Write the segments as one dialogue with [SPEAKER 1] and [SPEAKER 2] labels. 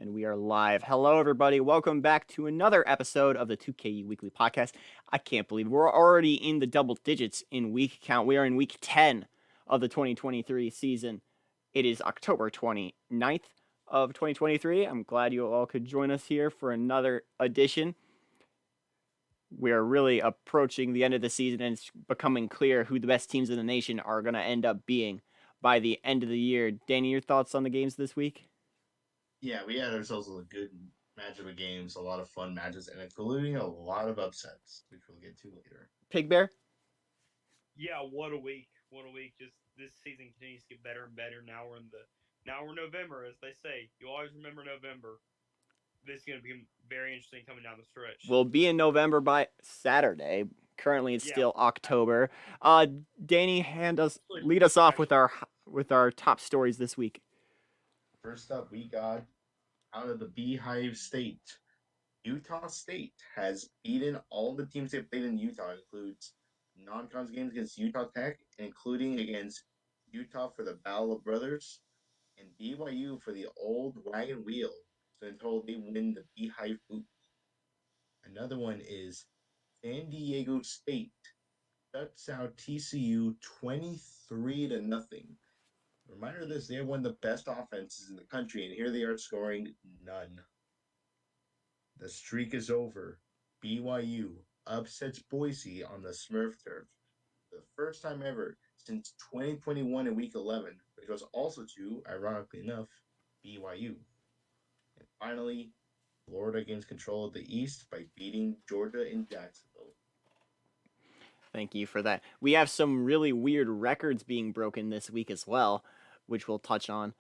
[SPEAKER 1] And we are live. Hello, everybody. Welcome back to another episode of the 2KU Weekly Podcast. I can't believe we're already in the double digits in week count. We are in week 10 of the 2023 season. It is October 29th of 2023. I'm glad you all could join us here for another edition. We are really approaching the end of the season, and it's becoming clear who the best teams in the nation are going to end up being by the end of the year. Danny, your thoughts on the games this week?
[SPEAKER 2] Yeah, we had ourselves a good match of games, a lot of fun matches, and including a lot of upsets, which we'll get to later.
[SPEAKER 1] Pig Bear?
[SPEAKER 3] Yeah, what a week! What a week! Just this season continues to get better and better. Now we're November, as they say. You always remember November. This is going to be very interesting coming down the stretch.
[SPEAKER 1] We'll be in November by Saturday. Currently, it's
[SPEAKER 3] Yeah,
[SPEAKER 1] still October. Danny,
[SPEAKER 3] actually,
[SPEAKER 1] lead us off
[SPEAKER 3] actually,
[SPEAKER 1] with our top stories this week.
[SPEAKER 2] First up, we got out of the Beehive State. Utah State has beaten all the teams they played in Utah, includes non-cons games against Utah Tech, including against Utah for the Battle of Brothers, and BYU for the Old Wagon Wheel. So in total, they win the Beehive Boot. Another one is San Diego State shuts out TCU 23 to nothing. Reminder of this, they are one of the best offenses in the country, and here they are scoring none. The streak is over. BYU upsets Boise on the Smurf turf. For the first time ever since 2021 in week 11, which was also to, ironically enough, BYU. And finally, Florida gains control of the East by beating Georgia in Jacksonville.
[SPEAKER 1] Thank you for that. We have some really weird records being broken this week as well, which we'll touch on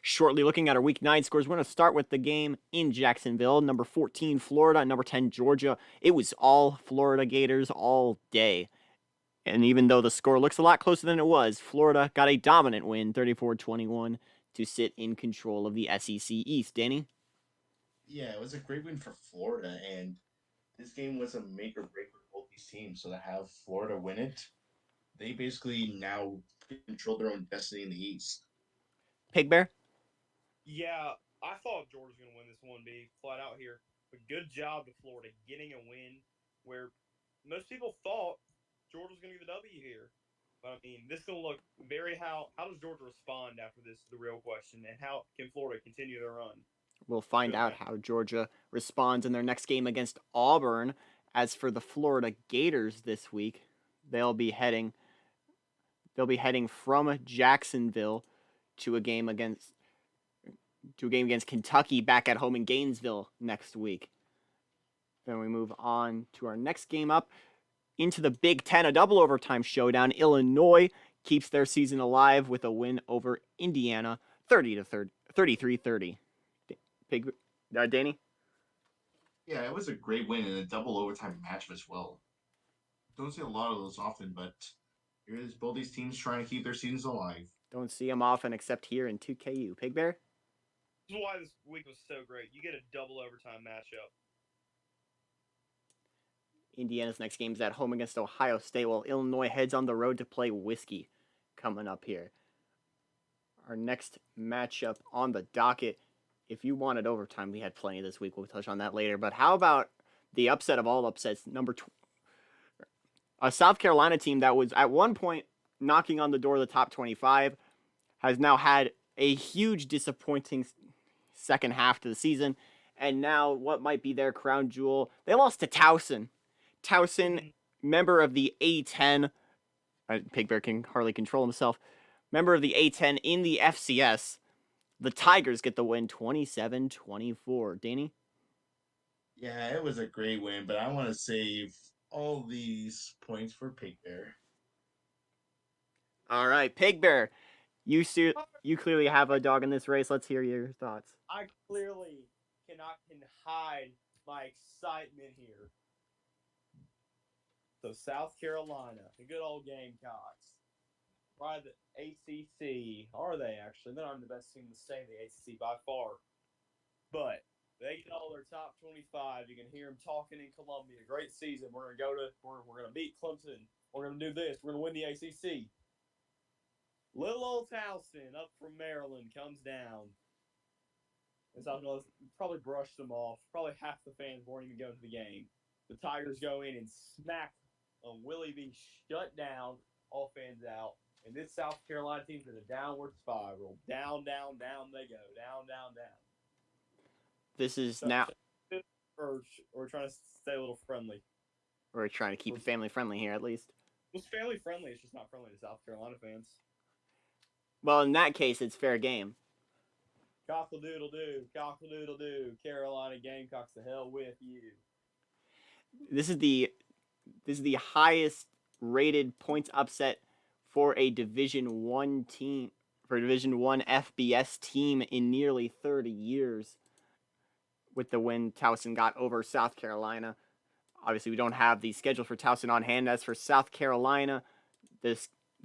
[SPEAKER 1] shortly. Looking at our week 9 scores, we're going to start with the game in Jacksonville. Number 14, Florida. Number 10, Georgia. It was all Florida Gators all day. And even though the score looks a lot closer than it was, Florida got a dominant win, 34-21, to sit in control of the SEC East. Danny?
[SPEAKER 2] Yeah, it was a great win for Florida, and this game was a make or break for both these teams. So to have Florida win it, they basically now control their own destiny in the East.
[SPEAKER 1] Pig Bear?
[SPEAKER 3] yeah. I thought Georgia was going to win this one, be flat out here. But good job to Florida getting a win where most people thought Georgia was going to get the W here. But I mean, this is going to look very how does Georgia respond after this is the real question, and how can Florida continue their run?
[SPEAKER 1] We'll find
[SPEAKER 3] Good
[SPEAKER 1] out
[SPEAKER 3] match.
[SPEAKER 1] how Georgia responds in their next game against Auburn. As for the Florida Gators this week, they'll be heading from Jacksonville to a game against Kentucky back at home in Gainesville next week. Then we move on to our next game up into the Big Ten, a double overtime showdown. Illinois keeps their season alive with a win over Indiana, 33-30. Pig, Danny?
[SPEAKER 2] Yeah, it was a great win and a double overtime match as well. Don't see a lot of those often, but here's both these teams trying to keep their seasons alive.
[SPEAKER 1] Don't see them often except here in 2KU. Pig Bear?
[SPEAKER 3] This is why this week was so great. You get a double overtime matchup.
[SPEAKER 1] Indiana's next game is at home against Ohio State, while Illinois heads on the road to play Whiskey coming up here. Our next matchup on the docket, if you wanted overtime, we had plenty this week. We'll touch on that later. But how about the upset of all upsets, a South Carolina team that was at one point knocking on the door of the top 25, has now had a huge disappointing second half to the season, and now what might be their crown jewel, they lost to Towson. Towson, member of the A10, Pig Bear can hardly control himself, member of the A10 in the FCS. The Tigers get the win 27-24. Danny?
[SPEAKER 2] Yeah, it was a great win, but I want to save all these points for Pig Bear.
[SPEAKER 1] All right, Pig Bear, you clearly have a dog in this race. Let's hear your thoughts.
[SPEAKER 3] I clearly can hide my excitement here. So South Carolina, the good old Gamecocks, probably the ACC. Are they actually? They're not the best team in the state of the ACC by far. But they get all their top 25. You can hear them talking in Columbia. Great season. We're gonna beat Clemson. We're gonna do this. We're gonna win the ACC. Little old Towson up from Maryland comes down. And South Carolina probably brushed them off. Probably half the fans weren't even going to the game. The Tigers go in and smack Willie B shut down, all fans out. And this South Carolina team's in a downward spiral. Down, down, down they go. Down, down, down.
[SPEAKER 1] This is
[SPEAKER 3] So,
[SPEAKER 1] now.
[SPEAKER 3] or we're trying to stay a little friendly.
[SPEAKER 1] We're trying to keep it family friendly here, at least.
[SPEAKER 3] It's family friendly. It's just not friendly to South Carolina fans.
[SPEAKER 1] Well, in that case, it's fair game.
[SPEAKER 3] Cockle-doodle-doo, cockle-doodle-doo. Carolina Gamecocks, the hell with you.
[SPEAKER 1] This is the highest rated points upset for a Division 1 team, for a Division 1 FBS team in nearly 30 years. With the win Towson got over South Carolina. Obviously, we don't have the schedule for Towson on hand. As for South Carolina, the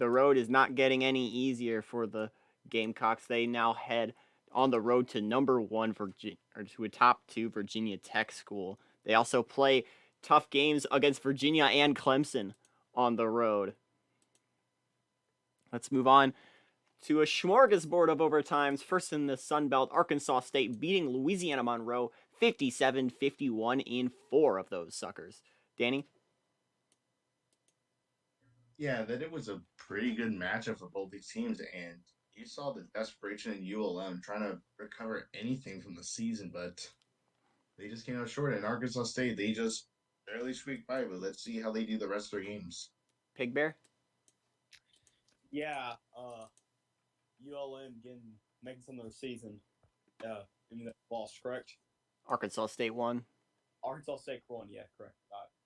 [SPEAKER 1] road is not getting any easier for the Gamecocks. They now head on the road to number 1 or to a top 2 Virginia Tech school. They also play tough games against Virginia and Clemson on the road. Let's move on to a smorgasbord of overtimes. First in the Sun Belt, Arkansas State beating Louisiana Monroe 57-51 in 4 of those suckers. Danny?
[SPEAKER 2] Yeah, that it was a pretty good matchup for both these teams, and you saw the desperation in ULM trying to recover anything from the season, but they just came out short. In Arkansas State, they just barely squeaked by, but let's see how they do the rest of their games.
[SPEAKER 1] Pig Bear?
[SPEAKER 3] Yeah, ULM making some of their season. Even though they lost, correct?
[SPEAKER 1] Arkansas State won.
[SPEAKER 3] Arkansas State won, yeah, correct.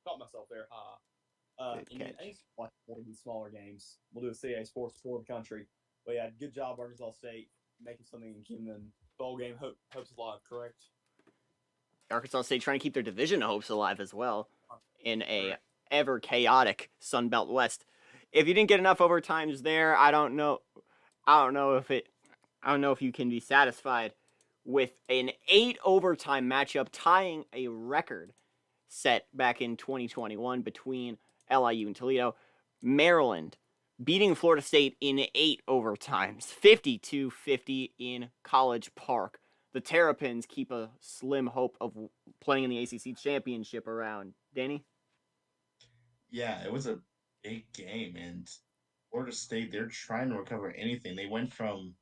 [SPEAKER 3] Caught myself there.
[SPEAKER 1] Good catch.
[SPEAKER 3] I used to watch one of these smaller games. We'll do a CA Sports tour of the country. But yeah, good job, Arkansas State, making something and keeping them bowl game hopes alive, correct?
[SPEAKER 1] Arkansas State trying to keep their division hopes alive as well in a ever chaotic Sun Belt West. If you didn't get enough overtimes there, I don't know if you can be satisfied with an 8 overtime matchup tying a record set back in 2021 between LIU and Toledo. Maryland beating Florida State in 8 overtimes, 52-50 in College Park. The Terrapins keep a slim hope of playing in the ACC championship around. Danny?
[SPEAKER 2] Yeah, it was a big game, and Florida State, they're trying to recover anything. They went from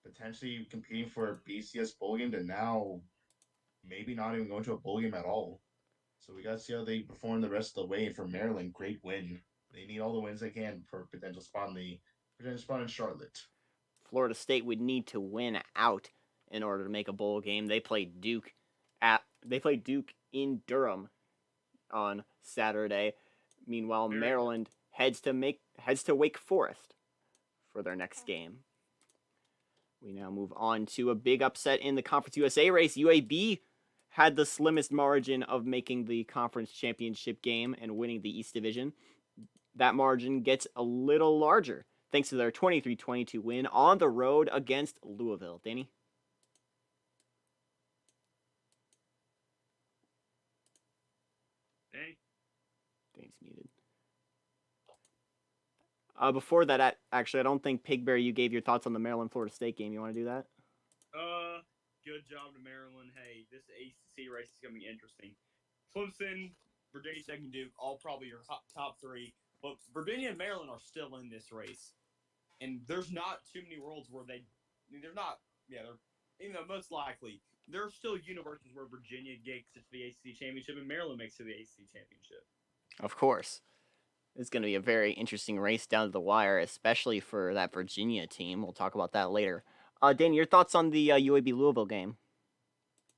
[SPEAKER 2] potentially competing for a BCS bowl game to now maybe not even going to a bowl game at all. So we got to see how they perform the rest of the way. And for Maryland, great win. They need all the wins they can for potential spot in Charlotte.
[SPEAKER 1] Florida State would need to win out in order to make a bowl game. They played Duke in Durham on Saturday. Meanwhile, Maryland heads to Wake Forest for their next game. We now move on to a big upset in the Conference USA race. UAB had the slimmest margin of making the conference championship game and winning the East Division. That margin gets a little larger thanks to their 23-22 win on the road against Louisville. Danny? Danny's muted. Before that, actually, I don't think Pig Bear, you gave your thoughts on the Maryland-Florida State game. You want to do that?
[SPEAKER 3] Good job to Maryland. Hey, this ACC race is going to be interesting. Clemson, Virginia Tech, and Duke, all probably your top 3. But Virginia and Maryland are still in this race. And there's not too many worlds where they're not, even though most likely, there are still universes where Virginia gets to the ACC championship and Maryland makes it to the ACC championship.
[SPEAKER 1] Of course. It's going to be a very interesting race down to the wire, especially for that Virginia team. We'll talk about that later. Dan, your thoughts on the UAB Louisville game?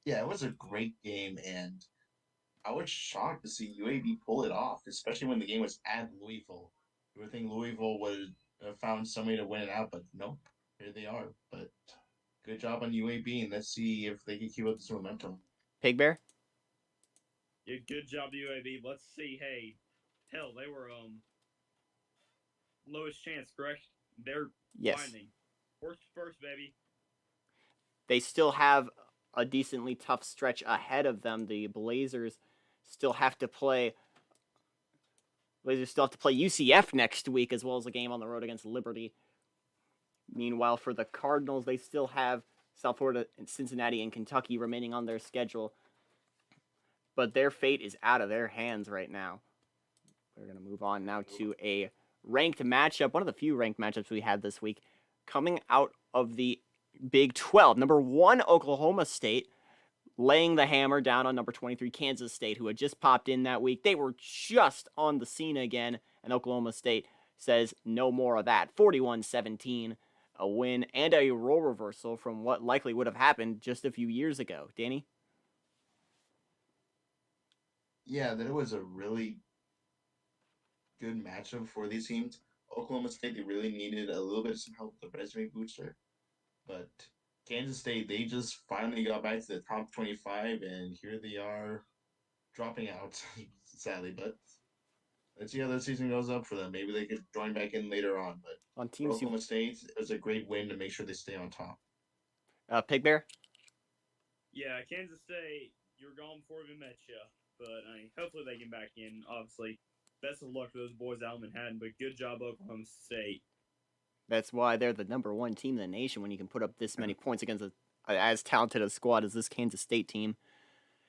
[SPEAKER 2] Yeah, it was a great game, and I was shocked to see UAB pull it off, especially when the game was at Louisville. You would think Louisville would have found somebody to win it out, but nope, here they are. But good job on UAB, and let's see if they can keep up this momentum.
[SPEAKER 1] Pig Bear?
[SPEAKER 3] Yeah, good job, UAB. Let's see. Hey, hell, they were lowest chance, correct? They're finding. First, baby.
[SPEAKER 1] They still have a decently tough stretch ahead of them. The Blazers still have to play UCF next week, as well as a game on the road against Liberty. Meanwhile, for the Cardinals, they still have South Florida, and Cincinnati, and Kentucky remaining on their schedule. But their fate is out of their hands right now. We're going to move on now to a ranked matchup, one of the few ranked matchups we had this week, coming out of the Big 12. Number 1, Oklahoma State, laying the hammer down on number 23, Kansas State, who had just popped in that week. They were just on the scene again, and Oklahoma State says no more of that. 41-17, a win and a role reversal from what likely would have happened just a few years ago. Danny?
[SPEAKER 2] Yeah, that was a really good matchup for these teams. Oklahoma State, they really needed a little bit of some help with the resume booster. But Kansas State, they just finally got back to the top 25, and here they are dropping out, sadly. But let's see how the season goes up for them. Maybe they could join back in later on. But
[SPEAKER 1] On
[SPEAKER 2] for
[SPEAKER 1] teams
[SPEAKER 2] Oklahoma State, it was a great win to make sure they stay on top.
[SPEAKER 1] Pig Bear?
[SPEAKER 3] Yeah, Kansas State, you were gone before we met you. But hopefully they get back in. Obviously, best of luck to those boys out in Manhattan, but good job, Oklahoma State.
[SPEAKER 1] That's why they're the number 1 team in the nation when you can put up this many points against as talented a squad as this Kansas State team.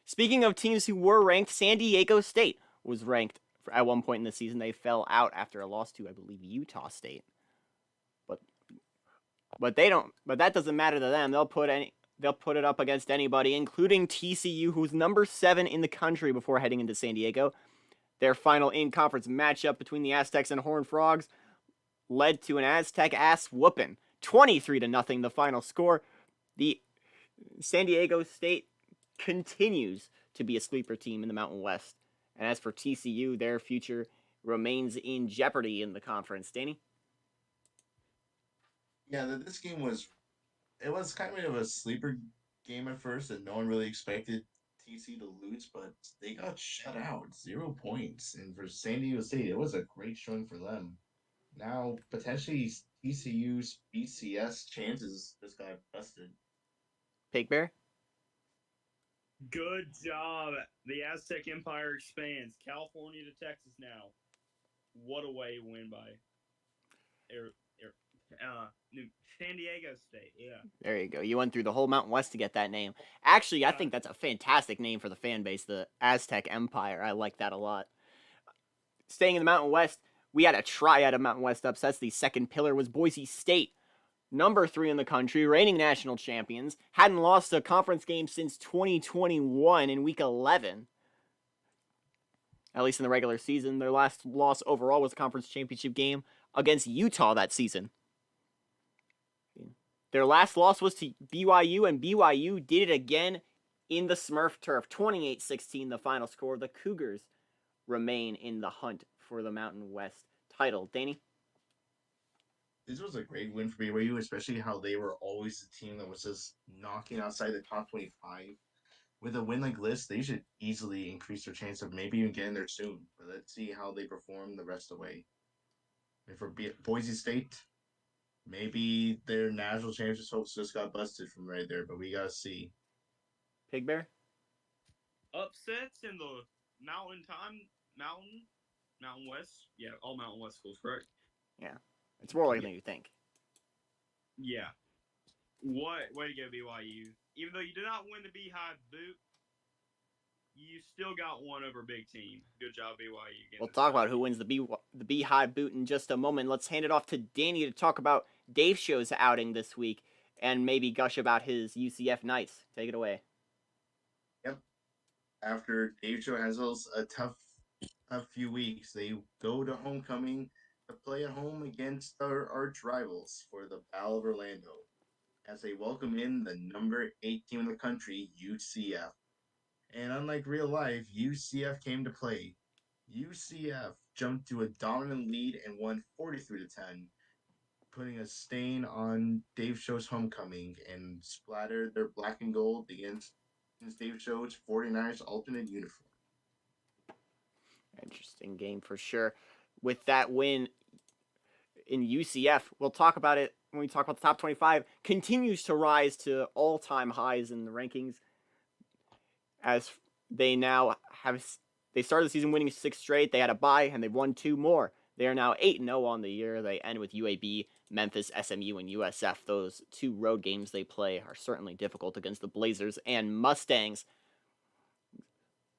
[SPEAKER 1] Speaking of teams who were ranked, San Diego State was ranked at one point in the season. They fell out after a loss to, I believe, Utah State. But they don't. But that doesn't matter to them. They'll put it up against anybody, including TCU, who's number 7 in the country before heading into San Diego. Their final in-conference matchup between the Aztecs and Horned Frogs led to an Aztec ass whooping. 23-0 the final score. The San Diego State continues to be a sleeper team in the Mountain West. And as for TCU, their future remains in jeopardy in the conference. Danny?
[SPEAKER 2] Yeah, this game was kind of a sleeper game at first, and no one really expected TC to lose, but they got shut out, 0 points. And for San Diego State, it was a great showing for them. Now, potentially, TCU's BCS chances just got busted.
[SPEAKER 1] Pig Bear?
[SPEAKER 3] Good job. The Aztec Empire expands. California to Texas now. What a way to win by San Diego State. Yeah.
[SPEAKER 1] There you go. You went through the whole Mountain West to get that name. Actually, I think that's a fantastic name for the fan base, the Aztec Empire. I like that a lot. Staying in the Mountain West, we had a triad of Mountain West upsets. The second pillar was Boise State, number 3 in the country, reigning national champions. Hadn't lost a conference game since 2021 in week 11. At least in the regular season. Their last loss overall was a conference championship game against Utah that season. Their last loss was to BYU, and BYU did it again in the Smurf turf. 28-16 the final score. The Cougars remain in the hunt for the Mountain West title. Danny?
[SPEAKER 2] This was a great win for BYU, especially how they were always the team that was just knocking outside the top 25. With a win like this, they should easily increase their chance of maybe even getting there soon. But let's see how they perform the rest of the way. And for Boise State, maybe their national championship hopes just got busted from right there, but we gotta see.
[SPEAKER 1] Pig Bear?
[SPEAKER 3] Upsets in the Mountain West. Yeah, all Mountain West schools, correct?
[SPEAKER 1] Yeah. It's more likely than you think.
[SPEAKER 3] Yeah. What way to go, BYU. Even though you did not win the Beehive boot, you still got one over big team. Good job, BYU.
[SPEAKER 1] We'll talk about who wins the Beehive boot in just a moment. Let's hand it off to Danny to talk about Dave Show's outing this week and maybe gush about his UCF Knights. Take it away.
[SPEAKER 2] Yep. After Dave Show has a tough few weeks, they go to homecoming to play at home against their arch rivals for the Battle of Orlando as they welcome in the number 8 team in the country, UCF. And unlike real life, UCF came to play. UCF jumped to a dominant lead and won 43-10, putting a stain on Dave Show's homecoming and splattered their black and gold against Dave Show's 49ers alternate uniform.
[SPEAKER 1] Interesting game for sure. With that win in UCF, we'll talk about it when we talk about the top 25, continues to rise to all-time highs in the rankings as they now they started the season winning 6 straight. They had a bye and they've won 2 more. They are now 8-0 on the year. They end with UAB Memphis, SMU, and USF. Those 2 road games they play are certainly difficult against the Blazers and Mustangs.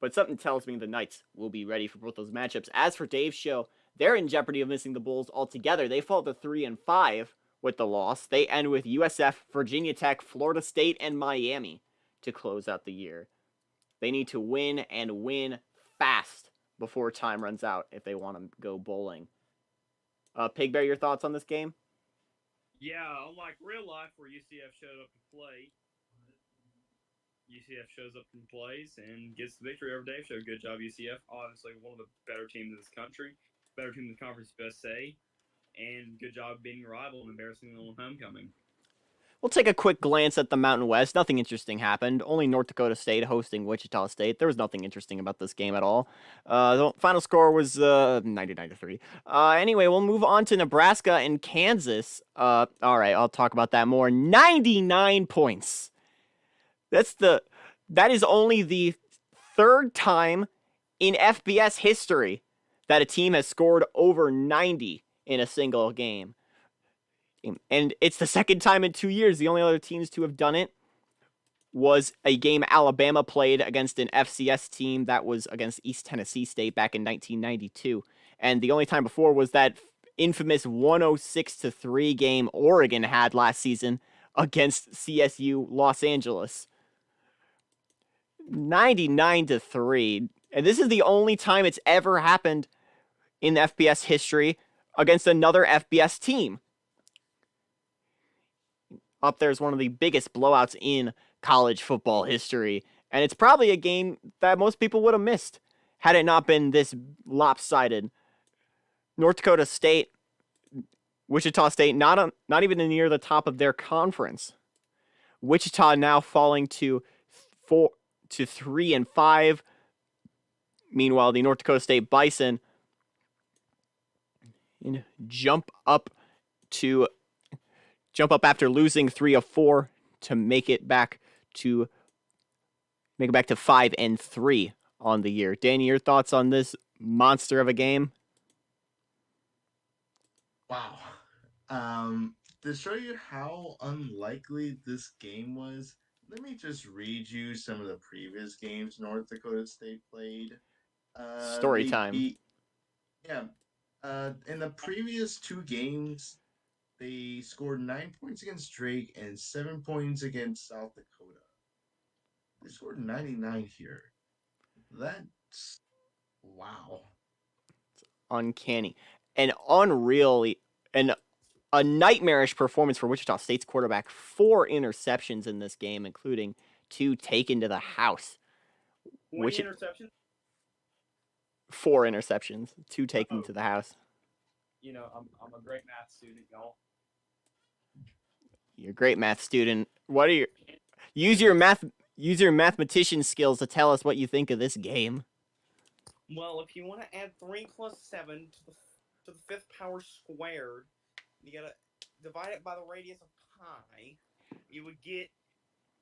[SPEAKER 1] But something tells me the Knights will be ready for both those matchups. As for Dave's show, they're in jeopardy of missing the Bulls altogether. They fall to 3-5 with the loss. They end with USF, Virginia Tech, Florida State, and Miami to close out the year. They need to win and win fast before time runs out if they want to go bowling. Pig Bear, your thoughts on this game?
[SPEAKER 3] Yeah, unlike real life where UCF showed up to play, UCF shows up and plays and gets the victory over Dave Show. Good job, UCF. Obviously, one of the better teams in this country, better team in the conference USA, and good job beating a rival and embarrassing them on homecoming.
[SPEAKER 1] We'll take a quick glance at the Mountain West. Nothing interesting happened. Only North Dakota State hosting Wichita State. There was nothing interesting about this game at all. The final score was 99-3. Anyway, we'll move on to Nebraska and Kansas. All right, I'll talk about that more. 99 points. That is only the 3rd time in FBS history that a team has scored over 90 in a single game. And it's the 2nd time in 2 years. The only other teams to have done it was a game Alabama played against an FCS team that was against East Tennessee State back in 1992. And the only time before was that infamous 106-3 game Oregon had last season against CSU Los Angeles. 99-3. And this is the only time it's ever happened in FBS history against another FBS team. Up there's one of the biggest blowouts in college football history. And it's probably a game that most people would have missed had it not been this lopsided. North Dakota State, Wichita State, not even near the top of their conference. Wichita now falling to 3-5. Meanwhile, the North Dakota State Bison jump up after losing 3 of 4 to make it back to 5-3 on the year. Danny, your thoughts on this monster of a game?
[SPEAKER 2] Wow. To show you how unlikely this game was, let me just read you some of the previous games North Dakota State played.
[SPEAKER 1] Story time.
[SPEAKER 2] In the previous 2 games, they scored 9 points against Drake and 7 points against South Dakota. They scored 99 here. That's wow.
[SPEAKER 1] It's uncanny. And a nightmarish performance for Wichita State's quarterback. 4 interceptions in this game, including 2 taken to the house.
[SPEAKER 3] 20 interceptions?
[SPEAKER 1] 4 interceptions, 2 taken to the house.
[SPEAKER 3] You know, I'm a great math student, y'all.
[SPEAKER 1] You're a great math student. What are use your mathematician skills to tell us what you think of this game.
[SPEAKER 3] Well, if you want to add 3 plus 7 to the 5th power squared, you gotta divide it by the radius of pi. You would get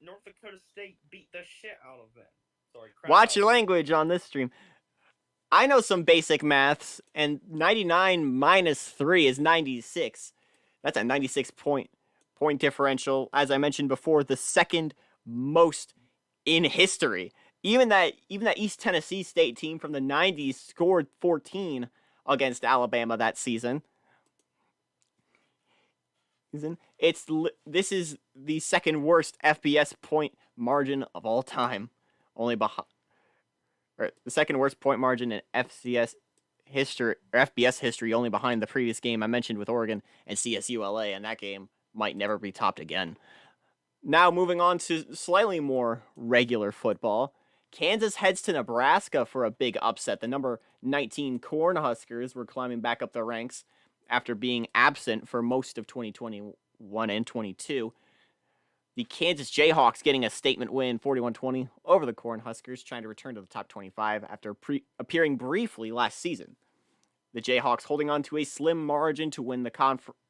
[SPEAKER 3] North Dakota State beat the shit out of them. Sorry.
[SPEAKER 1] Watch your language on this stream. I know some basic maths, and 99 minus 3 is 96. That's a 96 point differential. As I mentioned before, the 2nd most in history. Even that East Tennessee State team from the 90s scored 14 against Alabama that season. This is the 2nd worst FBS point margin of all time, the 2nd worst point margin in FCS history or FBS history, only behind the previous game I mentioned with Oregon and CSU LA, and that game might never be topped again. Now moving on to slightly more regular football. Kansas heads to Nebraska for a big upset. The number 19 Cornhuskers were climbing back up the ranks after being absent for most of 2021 and 22. The Kansas Jayhawks getting a statement win, 41-20, over the Cornhuskers, trying to return to the top 25 after appearing briefly last season. The Jayhawks holding on to a slim margin to win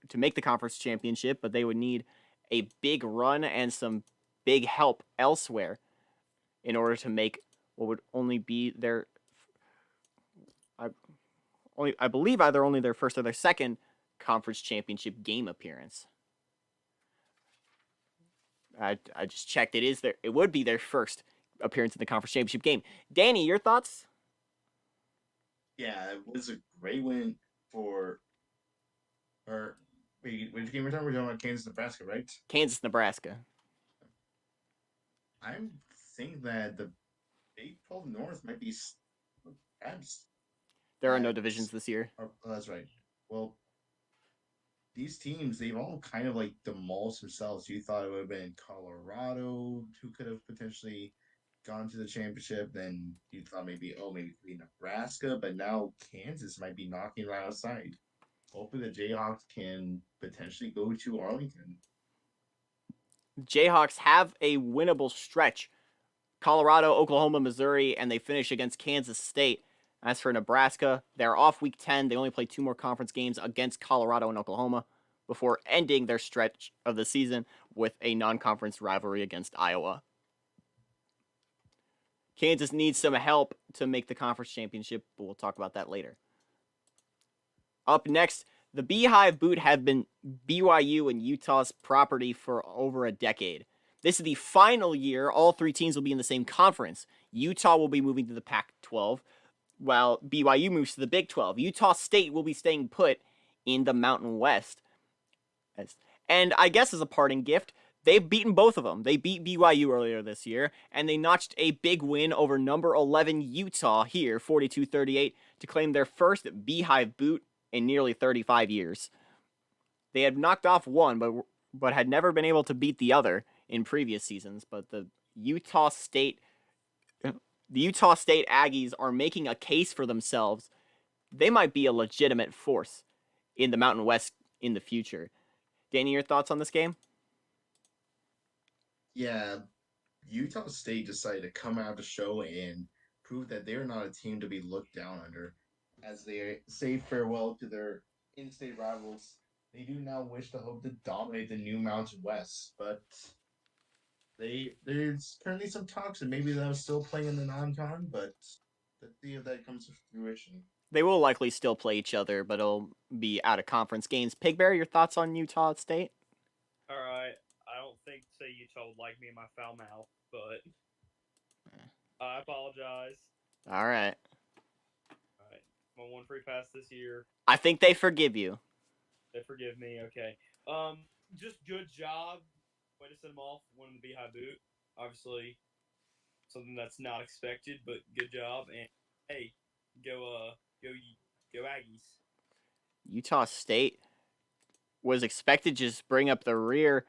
[SPEAKER 1] to make the conference championship, but they would need a big run and some big help elsewhere in order to make what would only be I believe either only their first or their second conference championship game appearance. I just checked. It would be their first appearance in the conference championship game. Danny, your thoughts?
[SPEAKER 2] Yeah, it was a great win for. Or wait, which game we're talking? We're talking about Kansas, Nebraska, right?
[SPEAKER 1] Kansas, Nebraska.
[SPEAKER 2] I think that the Big 12 North might be abs.
[SPEAKER 1] There are no divisions this year.
[SPEAKER 2] Oh, that's right. Well, these teams, they've all kind of like demolished themselves. You thought it would have been Colorado who could have potentially gone to the championship. Then you thought maybe it could be Nebraska, but now Kansas might be knocking right outside. Hopefully the Jayhawks can potentially go to Arlington.
[SPEAKER 1] Jayhawks have a winnable stretch. Colorado, Oklahoma, Missouri, and they finish against Kansas State. As for Nebraska, they're off week 10. They only play 2 more conference games against Colorado and Oklahoma before ending their stretch of the season with a non-conference rivalry against Iowa. Kansas needs some help to make the conference championship, but we'll talk about that later. Up next, the Beehive Boot have been BYU and Utah's property for over a decade. This is the final year all 3 teams will be in the same conference. Utah will be moving to the Pac-12, while BYU moves to the Big 12. Utah State will be staying put in the Mountain West. And I guess as a parting gift, they've beaten both of them. They beat BYU earlier this year, and they notched a big win over number 11 Utah here, 42-38, to claim their first Beehive Boot in nearly 35 years. They had knocked off one, but had never been able to beat the other in previous seasons. But the Utah State Aggies are making a case for themselves. They might be a legitimate force in the Mountain West in the future. Danny, your thoughts on this game?
[SPEAKER 2] Yeah, Utah State decided to come out to show and prove that they're not a team to be looked down under. As they say farewell to their in-state rivals, they do now wish to hope to dominate the new Mountain West, but there's currently some talks and maybe they're still playing in the non-con, but let's see if that comes to fruition.
[SPEAKER 1] They will likely still play each other, but it'll be out of conference games. Pigbear, your thoughts on Utah State?
[SPEAKER 3] All right. I don't think say Utah would like me in my foul mouth, but I apologize.
[SPEAKER 1] All right.
[SPEAKER 3] All right. My one free pass this year.
[SPEAKER 1] I think they forgive you.
[SPEAKER 3] They forgive me. Okay. Just good job. Way to send them off. Winning the Beehive Boot. Obviously, something that's not expected, but good job. And hey, go Aggies.
[SPEAKER 1] Utah State was expected to just bring up the rear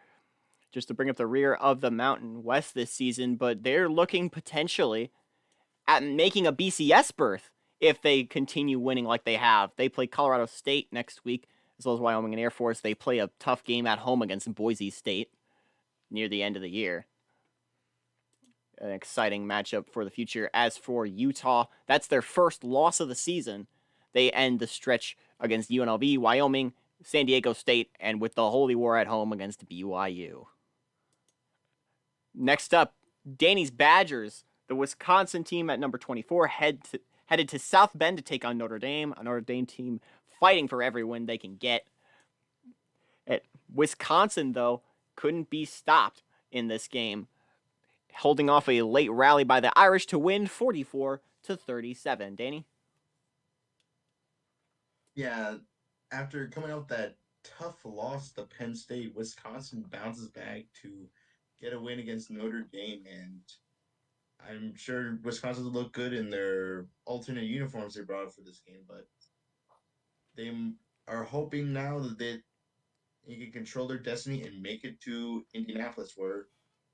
[SPEAKER 1] of the Mountain West this season, but they're looking potentially at making a BCS berth if they continue winning like they have. They play Colorado State next week, as well as Wyoming and Air Force. They play a tough game at home against Boise State near the end of the year. An exciting matchup for the future. As for Utah, that's their first loss of the season. They end the stretch against UNLV, Wyoming, San Diego State, and with the Holy War at home against BYU. Next up, Danny's Badgers, the Wisconsin team at number 24, headed to South Bend to take on Notre Dame, a Notre Dame team fighting for every win they can get. Wisconsin, though, couldn't be stopped in this game, holding off a late rally by the Irish to win 44-37. Danny?
[SPEAKER 2] Yeah, after coming out that tough loss to Penn State, Wisconsin bounces back to get a win against Notre Dame, and I'm sure Wisconsin will look good in their alternate uniforms they brought for this game, but they are hoping now that they can control their destiny and make it to Indianapolis, where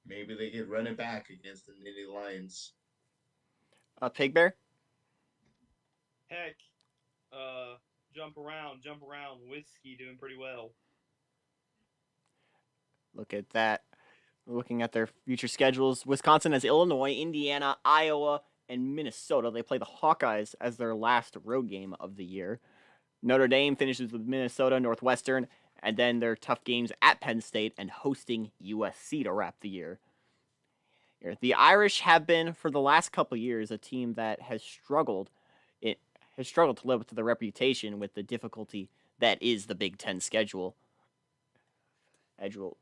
[SPEAKER 2] maybe they can run it back against the Nittany Lions.
[SPEAKER 1] Pigbear?
[SPEAKER 3] Heck, jump around. Whiskey doing pretty well.
[SPEAKER 1] Look at that. Looking at their future schedules, Wisconsin has Illinois, Indiana, Iowa, and Minnesota. They play the Hawkeyes as their last road game of the year. Notre Dame finishes with Minnesota, Northwestern, and then their tough games at Penn State and hosting USC to wrap the year. The Irish have been, for the last couple of years, a team that has struggled to live up to the reputation with the difficulty that is the Big Ten schedule.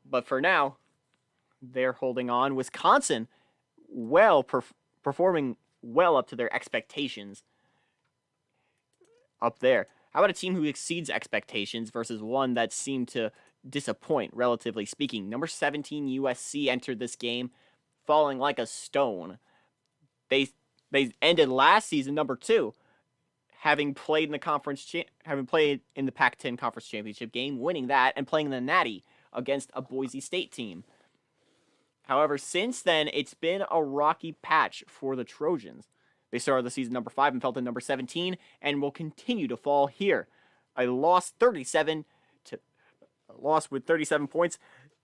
[SPEAKER 1] But for now, they're holding on. Wisconsin, performing well up to their expectations up there. How about a team who exceeds expectations versus one that seemed to disappoint, relatively speaking? Number 17 USC entered this game falling like a stone. They ended last season number 2, having played in the Pac-10 Conference Championship game, winning that and playing in the Natty against a Boise State team. However, since then, it's been a rocky patch for the Trojans. They started the season number 5 and fell to number 17 and will continue to fall here. A loss with 37 points,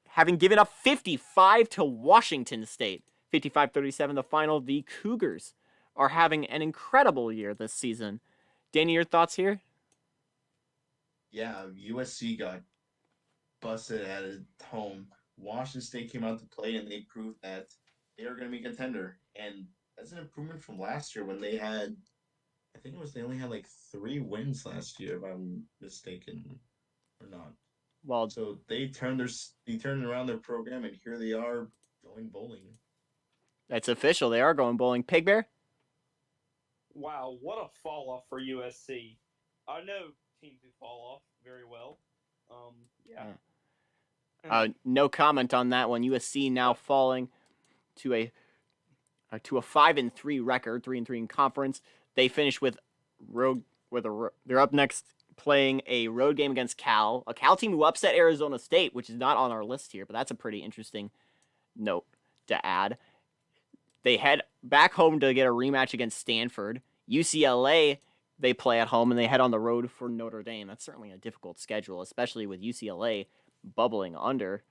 [SPEAKER 1] having given up 55 to Washington State. 55-37 the final. The Cougars are having an incredible year this season. Danny, your thoughts here?
[SPEAKER 2] Yeah, USC got busted at home. Washington State came out to play, and they proved that they are going to be a contender. And that's an improvement from last year when they had, they only had like 3 wins last year, if I'm mistaken or not.
[SPEAKER 1] Well,
[SPEAKER 2] so they turned around their program, and here they are going bowling.
[SPEAKER 1] That's official. They are going bowling. Pig Bear?
[SPEAKER 3] Wow, what a fall off for USC. I know teams who fall off very well.
[SPEAKER 1] No comment on that one. USC now falling to a 5-3 record, 3-3 in conference. They finish they're up next playing a road game against Cal, a Cal team who upset Arizona State, which is not on our list here, but that's a pretty interesting note to add. They head back home to get a rematch against Stanford. UCLA, they play at home, and they head on the road for Notre Dame. That's certainly a difficult schedule, especially with UCLA bubbling under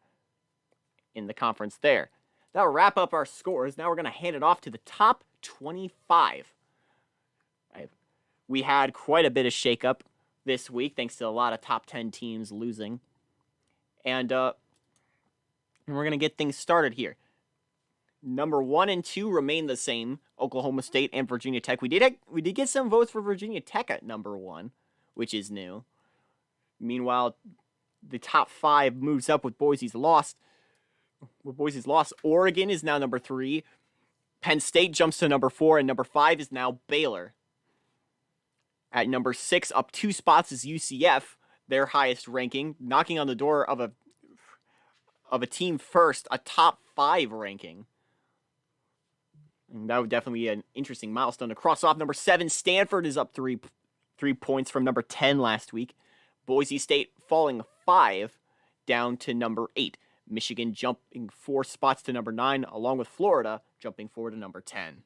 [SPEAKER 1] in the conference there. That'll wrap up our scores. Now we're going to hand it off to the top 25. We had quite a bit of shakeup this week, thanks to a lot of top 10 teams losing. And we're going to get things started here. Number 1 and 2 remain the same, Oklahoma State and Virginia Tech. We did get some votes for Virginia Tech at number 1, which is new. Meanwhile, the top 5 moves up with Boise's loss. Oregon is now number 3. Penn State jumps to number 4, and number 5 is now Baylor. At number 6, up 2 spots, is UCF, their highest ranking, knocking on the door of a team first, a top 5 ranking. And that would definitely be an interesting milestone to cross off. Number 7, Stanford is up 3 points from number 10 last week. Boise State falling 5 down to number 8. Michigan jumping 4 spots to number 9, along with Florida jumping 4 to number 10.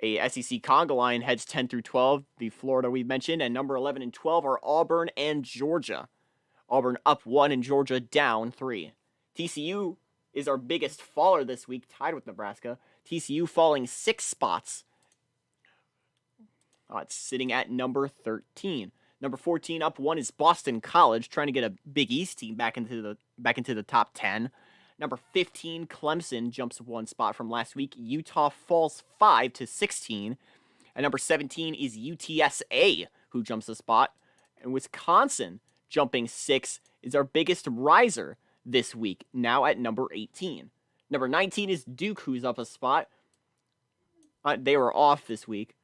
[SPEAKER 1] A SEC conga line heads 10 through 12, the Florida we mentioned, and number 11 and 12 are Auburn and Georgia. Auburn up 1 and Georgia down 3. TCU is our biggest faller this week, tied with Nebraska. TCU falling 6 spots. It's sitting at number 13. Number 14 up 1 is Boston College, trying to get a Big East team back into the top 10. Number 15, Clemson jumps 1 spot from last week. Utah falls 5 to 16. And number 17 is UTSA, who jumps a spot. And Wisconsin, jumping 6, is our biggest riser this week, now at number 18. Number 19 is Duke, who's up a spot. They were off this week,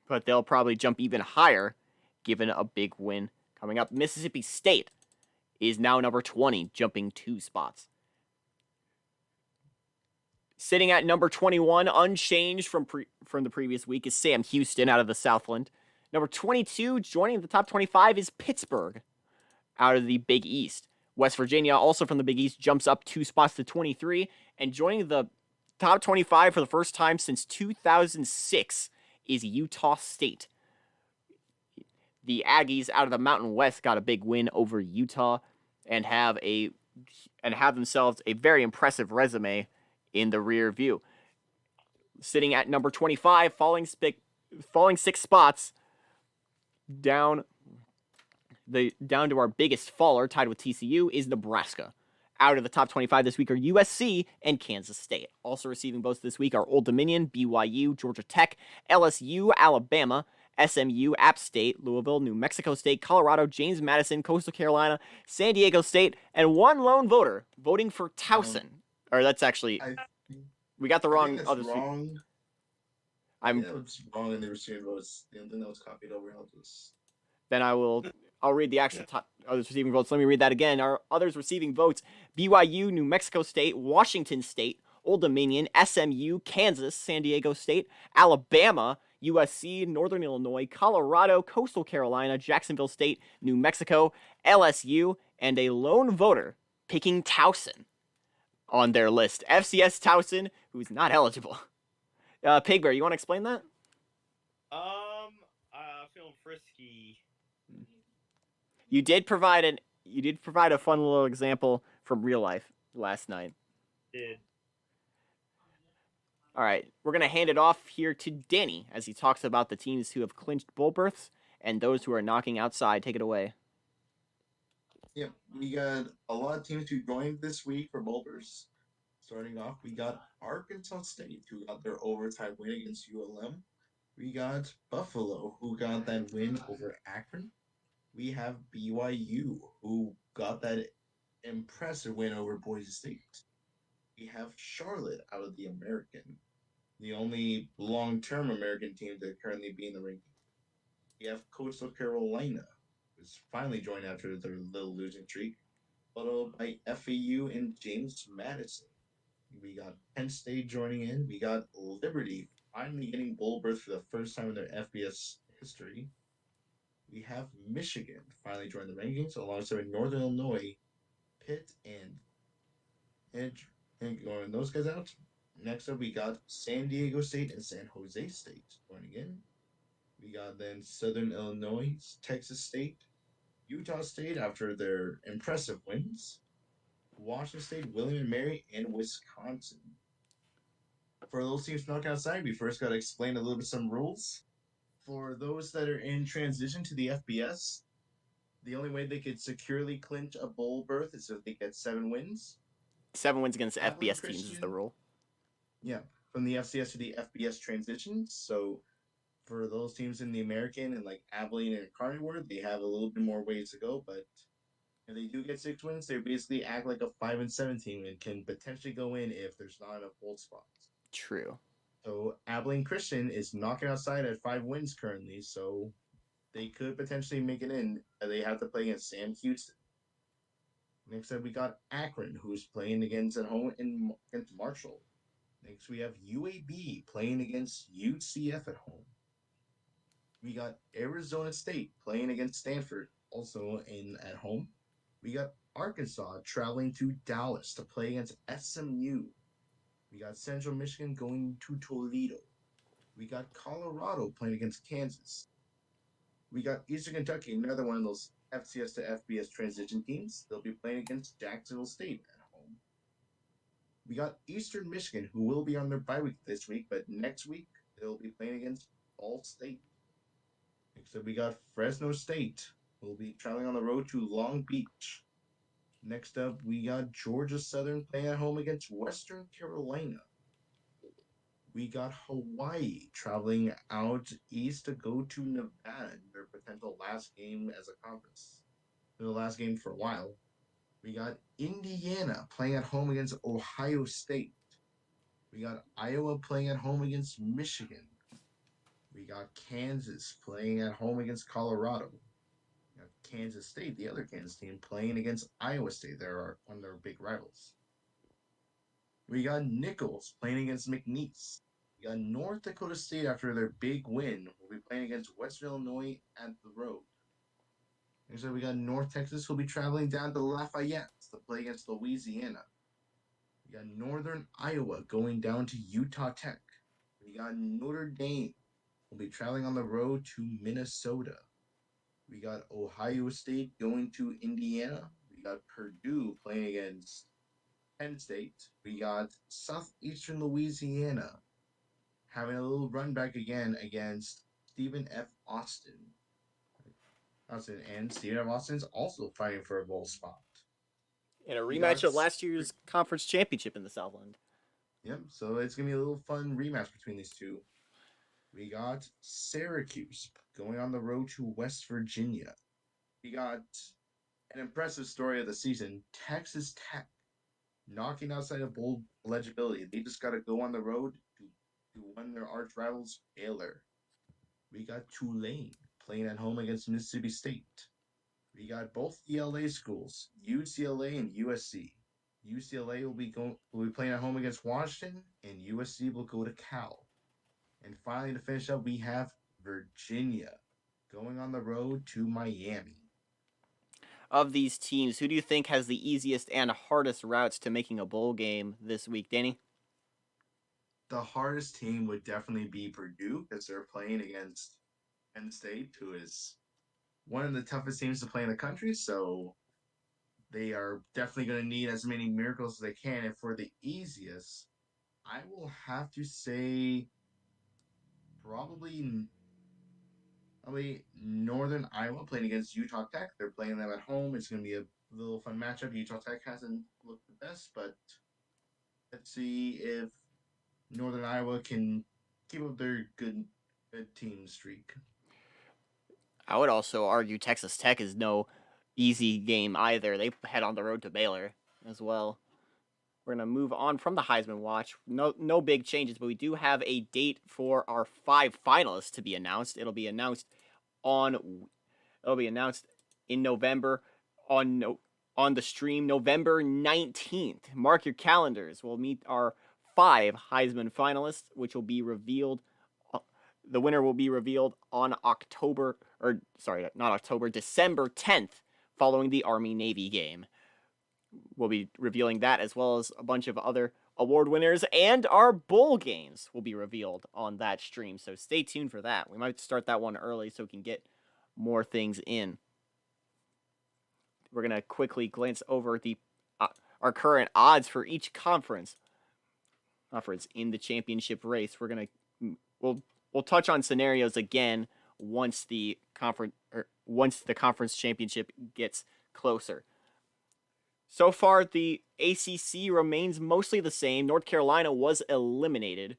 [SPEAKER 1] but they'll probably jump even higher, given a big win coming up. Mississippi State is now number 20, jumping 2 spots. Sitting at number 21, unchanged from the previous week, is Sam Houston out of the Southland. Number 22, joining the top 25, is Pittsburgh out of the Big East. West Virginia, also from the Big East, jumps up 2 spots to 23. And joining the top 25 for the first time since 2006 is Utah State. The Aggies out of the Mountain West got a big win over Utah and have themselves a very impressive resume in the rear view. Sitting at number 25, falling 6 spots down to our biggest faller, tied with TCU, is Nebraska. Out of the top 25 this week are USC and Kansas State. Also receiving votes this week are Old Dominion, BYU, Georgia Tech, LSU, Alabama, SMU, App State, Louisville, New Mexico State, Colorado, James Madison, Coastal Carolina, San Diego State, and one lone voter voting for Towson. Or that's actually,
[SPEAKER 2] I
[SPEAKER 1] we got the
[SPEAKER 2] I think
[SPEAKER 1] wrong
[SPEAKER 2] that's
[SPEAKER 1] other.
[SPEAKER 2] wrong.
[SPEAKER 1] I'm
[SPEAKER 2] Yeah, it's wrong in the receiving votes. The only thing that was copied over, I'll just.
[SPEAKER 1] Then I'll read the actual top others receiving votes. Let me read that again. Our others receiving votes: BYU, New Mexico State, Washington State, Old Dominion, SMU, Kansas, San Diego State, Alabama, USC, Northern Illinois, Colorado, Coastal Carolina, Jacksonville State, New Mexico, LSU, and a lone voter picking Towson on their list. FCS Towson, who's not eligible. Pigbear, you want to explain that?
[SPEAKER 3] I'm feeling frisky.
[SPEAKER 1] You did provide a fun little example from real life last night.
[SPEAKER 3] Did.
[SPEAKER 1] All right, we're gonna hand it off here to Danny as he talks about the teams who have clinched bowl berths and those who are knocking outside. Take it away.
[SPEAKER 2] Yep, we got a lot of teams who joined this week for bowlers. Starting off, we got Arkansas State, who got their overtime win against ULM. We got Buffalo, who got that win over Akron. We have BYU, who got that impressive win over Boise State. We have Charlotte out of the American, the only long-term American team to currently be in the ranking. We have Coastal Carolina, who's finally joined after their little losing streak, followed by FAU and James Madison. We got Penn State joining in. We got Liberty finally getting bowl berth for the first time in their FBS history. We have Michigan finally joined the rankings alongside Northern Illinois, Pitt, and going those guys out. Next up, we got San Diego State and San Jose State joining in. We got then Southern Illinois, Texas State, Utah State after their impressive wins, Washington State, William and Mary, and Wisconsin. For those teams knocking outside, we first got to explain a little bit some rules. For those that are in transition to the FBS, the only way they could securely clinch a bowl berth is if they get 7 wins.
[SPEAKER 1] 7 wins against
[SPEAKER 2] Abilene
[SPEAKER 1] FBS teams is the
[SPEAKER 2] Christian.
[SPEAKER 1] rule.
[SPEAKER 2] Yeah, from the FCS to the FBS transition. So for those teams in the American and like Abilene and Carnivore, they have a little bit more ways to go. But if they do get 6 wins, they basically act like a 5-7 team and can potentially go in if there's not enough bowl spots.
[SPEAKER 1] True.
[SPEAKER 2] So Abilene Christian is knocking outside at 5 wins currently, so they could potentially make it in. They have to play against Sam Houston. Next up, we got Akron, who's playing against at home against Marshall. Next, we have UAB playing against UCF at home. We got Arizona State playing against Stanford, also at home. We got Arkansas traveling to Dallas to play against SMU. We got Central Michigan going to Toledo. We got Colorado playing against Kansas. We got Eastern Kentucky, another one of those FCS to FBS transition teams. They'll be playing against Jacksonville State at home. We got Eastern Michigan, who will be on their bye week this week, but next week they'll be playing against Ball State. Next up, we got Fresno State, who will be traveling on the road to Long Beach. Next up, we got Georgia Southern playing at home against Western Carolina. We got Hawaii traveling out east to go to Nevada in their potential last game as a conference. The last game for a while. We got Indiana playing at home against Ohio State. We got Iowa playing at home against Michigan. We got Kansas playing at home against Colorado. We got Kansas State, the other Kansas team, playing against Iowa State. They're one of their big rivals. We got Nichols playing against McNeese. We got North Dakota State after their big win. We'll be playing against Western Illinois at the road. And so we got North Texas who'll be traveling down to Lafayette to play against Louisiana. We got Northern Iowa going down to Utah Tech. We got Notre Dame will be traveling on the road to Minnesota. We got Ohio State going to Indiana. We got Purdue playing against Penn State. We got Southeastern Louisiana having a little run back again against Stephen F. Austin. And Stephen F. Austin's also fighting for a bowl spot.
[SPEAKER 1] In a rematch of last year's conference championship in the Southland.
[SPEAKER 2] Yep, so it's going to be a little fun rematch between these two. We got Syracuse going on the road to West Virginia. We got an impressive story of the season, Texas Tech knocking outside of bowl eligibility. They just got to go on the road to win their arch rivals, Baylor. We got Tulane playing at home against Mississippi State. We got both ELA schools, UCLA and USC. UCLA will be playing at home against Washington, and USC will go to Cal. And finally, to finish up, we have Virginia going on the road to Miami.
[SPEAKER 1] Of these teams, who do you think has the easiest and hardest routes to making a bowl game this week, Danny?
[SPEAKER 2] The hardest team would definitely be Purdue because they're playing against Penn State, who is one of the toughest teams to play in the country. So they are definitely going to need as many miracles as they can. And for the easiest, I will have to say probably Northern Iowa playing against Utah Tech. They're playing them at home. It's going to be a little fun matchup. Utah Tech hasn't looked the best, but let's see if Northern Iowa can keep up their good team streak.
[SPEAKER 1] I would also argue Texas Tech is no easy game either. They head on the road to Baylor as well. We're going to move on from the Heisman Watch. No big changes, but we do have a date for our 5 finalists to be announced. It'll be announced in November on the stream November 19th. Mark your calendars. We'll meet our 5 Heisman finalists, which will be revealed. The winner will be revealed on December 10th, following the Army-Navy game. We'll be revealing that, as well as a bunch of other award winners, and our bowl games will be revealed on that stream. So stay tuned for that. We might start that one early so we can get more things in. We're going to quickly glance over our current odds for each conference in the championship race. We'll touch on scenarios again once the conference championship gets closer. So far, the ACC remains mostly the same. North Carolina was eliminated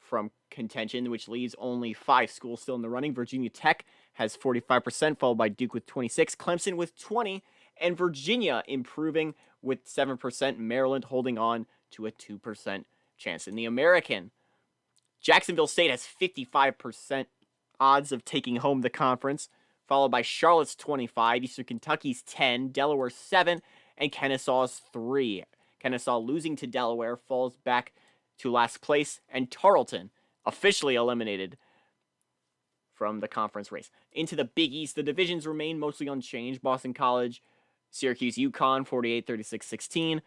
[SPEAKER 1] from contention, which leaves only 5 schools still in the running. Virginia Tech has 45%, followed by Duke with 26%, Clemson with 20%, and Virginia improving with 7%, Maryland holding on to a 2% chance. In the American, Jacksonville State has 55% odds of taking home the conference, followed by Charlotte's 25%, Eastern Kentucky's 10%, Delaware 7%, and Kennesaw's 3%. Kennesaw losing to Delaware falls back to last place, and Tarleton officially eliminated from the conference race. Into the Big East, the divisions remain mostly unchanged. Boston College, Syracuse, UConn, 48, 36, 16.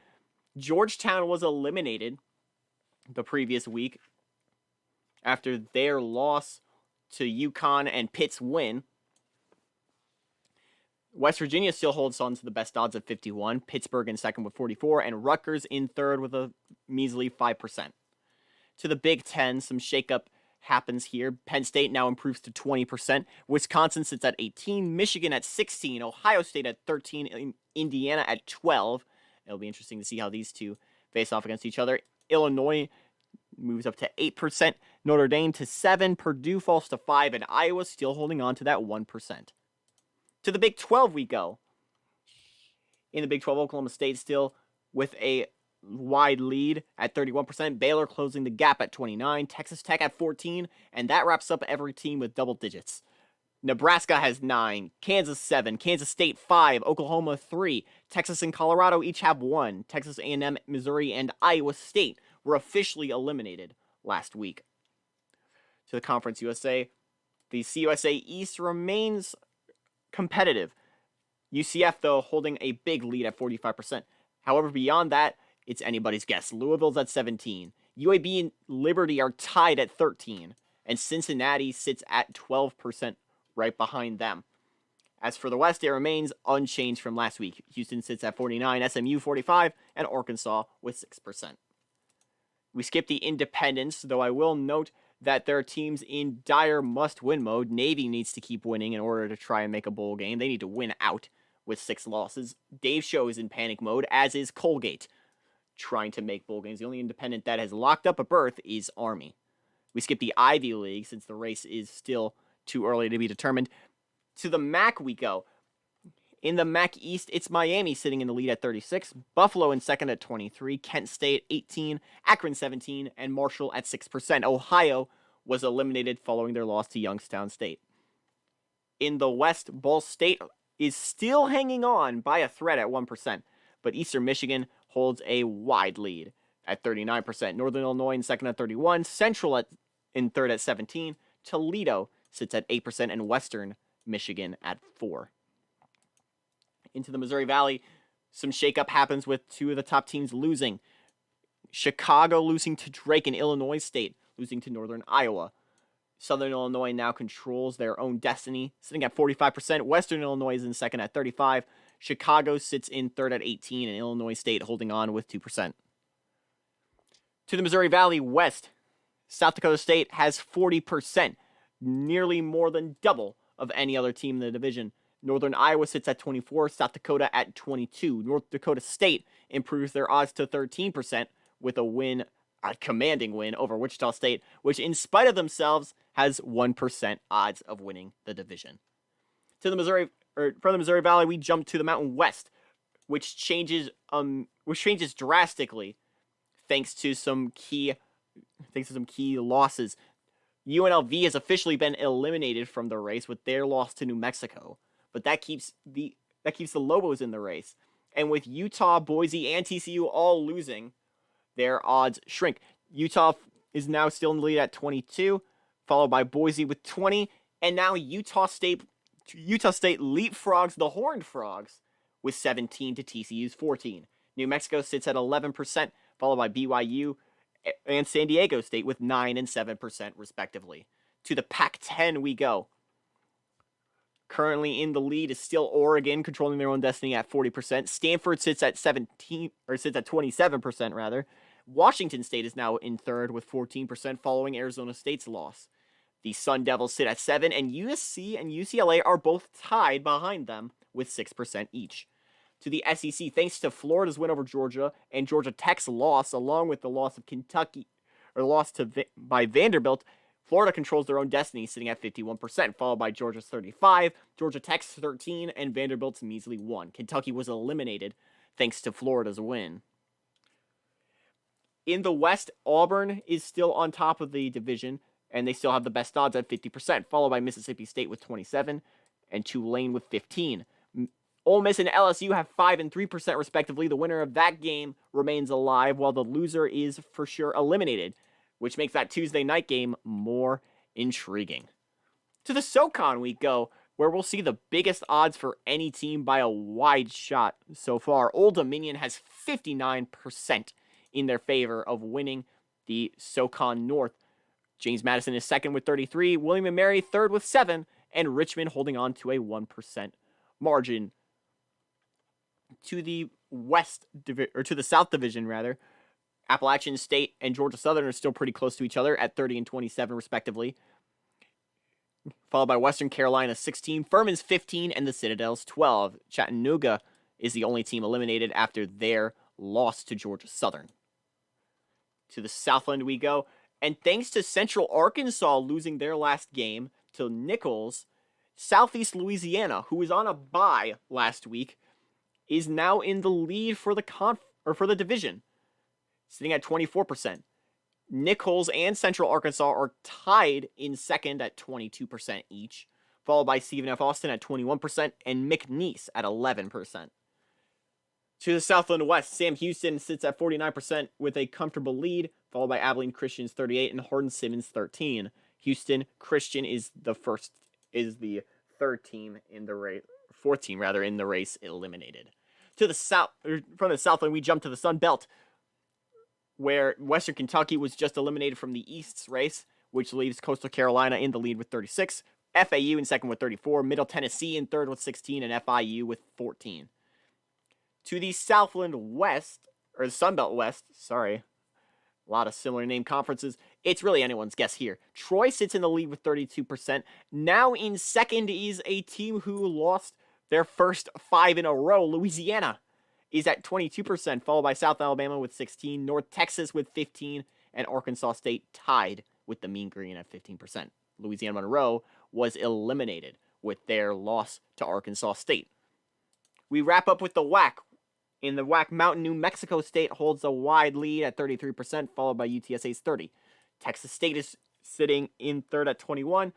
[SPEAKER 1] Georgetown was eliminated the previous week after their loss to UConn and Pitt's win. West Virginia still holds on to the best odds of 51, Pittsburgh in second with 44, and Rutgers in third with a measly 5%. To the Big Ten, some shakeup happens here. Penn State now improves to 20%. Wisconsin sits at 18%, Michigan at 16%, Ohio State at 13%, Indiana at 12%. It'll be interesting to see how these two face off against each other. Illinois moves up to 8%, Notre Dame to 7%, Purdue falls to 5%, and Iowa still holding on to that 1%. To the Big 12 we go. In the Big 12, Oklahoma State still with a wide lead at 31%. Baylor closing the gap at 29%. Texas Tech at 14%. And that wraps up every team with double digits. Nebraska has 9%. Kansas 7%. Kansas State 5%. Oklahoma 3%. Texas and Colorado each have 1%. Texas A&M, Missouri, and Iowa State were officially eliminated last week. To the Conference USA, the CUSA East remains competitive. UCF, though, holding a big lead at 45%. However, beyond that, it's anybody's guess. Louisville's at 17%. UAB and Liberty are tied at 13%. And Cincinnati sits at 12% right behind them. As for the West, it remains unchanged from last week. Houston sits at 49%, SMU 45%, and Arkansas with 6%. We skip the independents, though I will note that there are teams in dire must-win mode. Navy needs to keep winning in order to try and make a bowl game. They need to win out with 6 losses. Dave Show is in panic mode, as is Colgate, trying to make bowl games. The only independent that has locked up a berth is Army. We skip the Ivy League since the race is still too early to be determined. To the MAC we go. In the MAC East, it's Miami sitting in the lead at 36, Buffalo in second at 23, Kent State 18, Akron 17, and Marshall at 6%. Ohio was eliminated following their loss to Youngstown State. In the West, Ball State is still hanging on by a thread at 1%, but Eastern Michigan holds a wide lead at 39%. Northern Illinois in second at 31, Central in third at 17, Toledo sits at 8%, and Western Michigan at 4%. Into the Missouri Valley, some shakeup happens with two of the top teams losing. Chicago losing to Drake, and Illinois State losing to Northern Iowa. Southern Illinois now controls their own destiny, sitting at 45%. Western Illinois is in second at 35%. Chicago sits in third at 18%, and Illinois State holding on with 2%. To the Missouri Valley West, South Dakota State has 40%, nearly more than double of any other team in the division. Northern Iowa sits at 24%, South Dakota at 22%. North Dakota State improves their odds to 13% with a commanding win over Wichita State, which in spite of themselves has 1% odds of winning the division. From the Missouri Valley, we jump to the Mountain West, which changes drastically thanks to some key losses. UNLV has officially been eliminated from the race with their loss to New Mexico, but that keeps the Lobos in the race. And with Utah, Boise, and TCU all losing, their odds shrink. Utah is now still in the lead at 22, followed by Boise with 20, and now Utah State leapfrogs the Horned Frogs with 17 to TCU's 14. New Mexico sits at 11%, followed by BYU and San Diego State with 9 and 7% respectively. To the Pac-10 we go. Currently in the lead is still Oregon, controlling their own destiny at 40%. Stanford sits at 27% rather. Washington State is now in third with 14%, following Arizona State's loss. The Sun Devils sit at 7%, and USC and UCLA are both tied behind them with 6% each. To the SEC, thanks to Florida's win over Georgia and Georgia Tech's loss, along with the loss of Kentucky, by Vanderbilt, Florida controls their own destiny, sitting at 51%, followed by Georgia's 35%, Georgia Tech's 13%, and Vanderbilt's measly 1%. Kentucky was eliminated thanks to Florida's win. In the West, Auburn is still on top of the division, and they still have the best odds at 50%, followed by Mississippi State with 27%, and Tulane with 15%. Ole Miss and LSU have 5% and 3% respectively. The winner of that game remains alive, while the loser is for sure eliminated, which makes that Tuesday night game more intriguing. To the SoCon we go, where we'll see the biggest odds for any team by a wide shot so far. Old Dominion has 59% in their favor of winning the SoCon North. James Madison is second with 33%, William & Mary third with 7%, and Richmond holding on to a 1% margin. To the to the South Division rather, Appalachian State and Georgia Southern are still pretty close to each other at 30 and 27 respectively, followed by Western Carolina 16%, Furman's 15%, and the Citadel's 12%. Chattanooga is the only team eliminated after their loss to Georgia Southern. To the Southland we go, and thanks to Central Arkansas losing their last game to Nichols, Southeast Louisiana, who was on a bye last week, is now in the lead for the division, sitting at 24%. Nichols and Central Arkansas are tied in second at 22% each, followed by Stephen F. Austin at 21% and McNeese at 11%. To the Southland West, Sam Houston sits at 49% with a comfortable lead, followed by Abilene Christian's 38% and Hardin Simmons 13%. Houston Christian is the third team in the race, fourth team rather in the race eliminated. To the south, from the Southland, we jump to the Sun Belt, where Western Kentucky was just eliminated from the East's race, which leaves Coastal Carolina in the lead with 36%, FAU in second with 34%, Middle Tennessee in third with 16%, and FIU with 14%. To the Southland West, or the Sun Belt West, sorry, a lot of similar name conferences. It's really anyone's guess here. Troy sits in the lead with 32%. Now in second is a team who lost their first 5 in a row. Louisiana is at 22%, followed by South Alabama with 16%, North Texas with 15%, and Arkansas State tied with the mean green at 15%. Louisiana Monroe was eliminated with their loss to Arkansas State. We wrap up with the WAC. In the WAC Mountain, New Mexico State holds a wide lead at 33%, followed by UTSA's 30%. Texas State is sitting in third at 21%,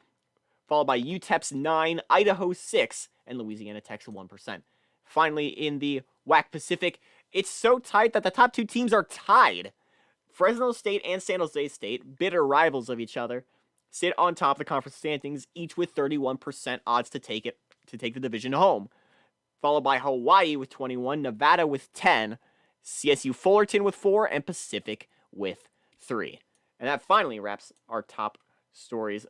[SPEAKER 1] followed by UTEP's 9%, Idaho 6%, and Louisiana Tech's 1%. Finally, in the WAC Pacific, it's so tight that the top two teams are tied. Fresno State and San Jose State, bitter rivals of each other, sit on top of the conference standings, each with 31% odds to take the division home. Followed by Hawaii with 21%, Nevada with 10%, CSU Fullerton with 4%, and Pacific with 3%. And that finally wraps our top stories,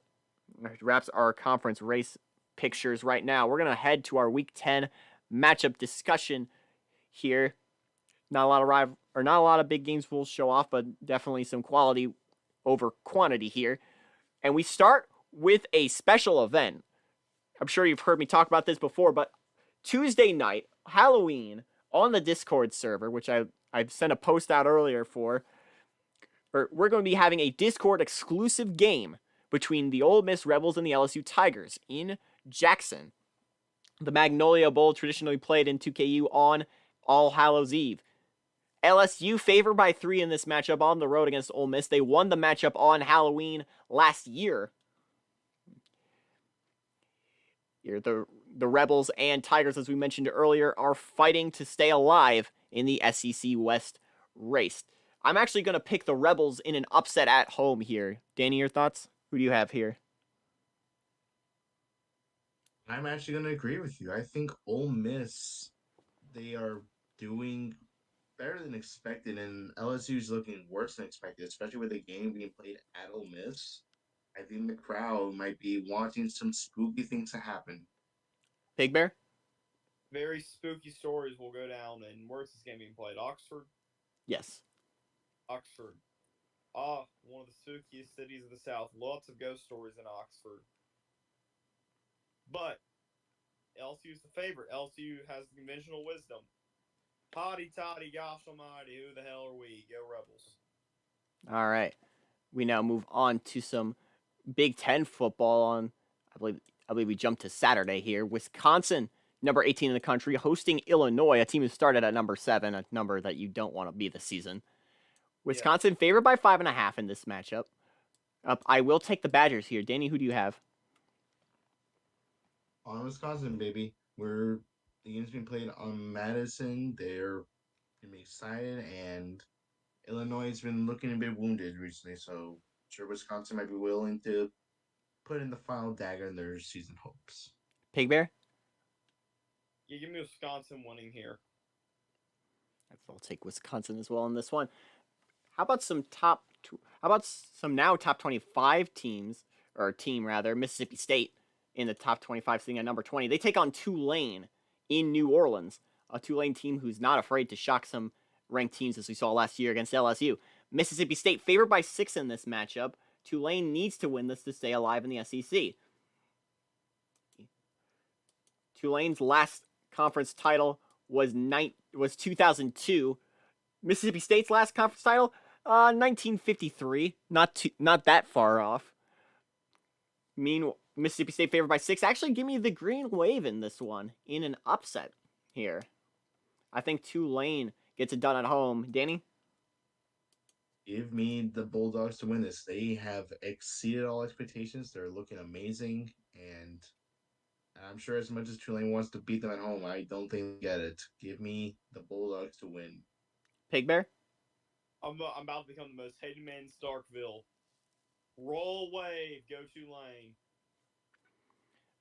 [SPEAKER 1] wraps our conference race pictures right now. We're going to head to our Week 10 matchup discussion here. Not a lot of big games will show off, but definitely some quality over quantity here. And we start with a special event. I'm sure you've heard me talk about this before, but Tuesday night, Halloween, on the Discord server, which I've sent a post out earlier for, we're going to be having a Discord exclusive game between the Ole Miss Rebels and the LSU Tigers in Jackson. The Magnolia Bowl traditionally played in 2KU on All Hallows Eve. LSU favored by 3 in this matchup on the road against Ole Miss. They won the matchup on Halloween last year. Here, the Rebels and Tigers, as we mentioned earlier, are fighting to stay alive in the SEC West race. I'm actually going to pick the Rebels in an upset at home here. Danny, your thoughts? Who do you have here?
[SPEAKER 2] I'm actually going to agree with you. I think Ole Miss, they are doing better than expected, and LSU is looking worse than expected, especially with the game being played at Ole Miss. I think the crowd might be wanting some spooky things to happen.
[SPEAKER 1] Big Bear?
[SPEAKER 3] Very spooky stories will go down. And where's this game being played? Oxford?
[SPEAKER 1] Yes.
[SPEAKER 3] Oxford. One of the spookiest cities of the South. Lots of ghost stories in Oxford. But LSU's the favorite. LSU has the conventional wisdom. Potty toddy, gosh almighty, who the hell are we? Go Rebels.
[SPEAKER 1] All right. We now move on to some Big Ten football on, I believe we jumped to Saturday here. Wisconsin, number 18 in the country, hosting Illinois, a team who started at number 7, a number that you don't want to be this season. Wisconsin favored by 5.5 in this matchup. I will take the Badgers here. Danny, who do you have?
[SPEAKER 2] On Wisconsin, baby. The game's being played on Madison. They're going to be excited, and Illinois has been looking a bit wounded recently, so sure Wisconsin might be willing to put in the final dagger in their season hopes.
[SPEAKER 1] Pig Bear?
[SPEAKER 3] Yeah, give me Wisconsin winning here.
[SPEAKER 1] I'll take Wisconsin as well in this one. How about some top 25 teams, or team rather, Mississippi State in the top 25 sitting at number 20. They take on Tulane in New Orleans, a Tulane team who's not afraid to shock some ranked teams as we saw last year against LSU. Mississippi State favored by 6 in this matchup. Tulane needs to win this to stay alive in the SEC. Tulane's last conference title was 2002. Mississippi State's last conference title, 1953. Not that far off. Mississippi State favored by 6. Actually, give me the green wave in this one in an upset here. I think Tulane gets it done at home. Danny?
[SPEAKER 2] Give me the Bulldogs to win this. They have exceeded all expectations. They're looking amazing, and I'm sure as much as Tulane wants to beat them at home, I don't think they get it. Give me the Bulldogs to win.
[SPEAKER 1] Pig Bear?
[SPEAKER 3] I'm about to become the most hated man in Starkville. Roll wave, go Tulane.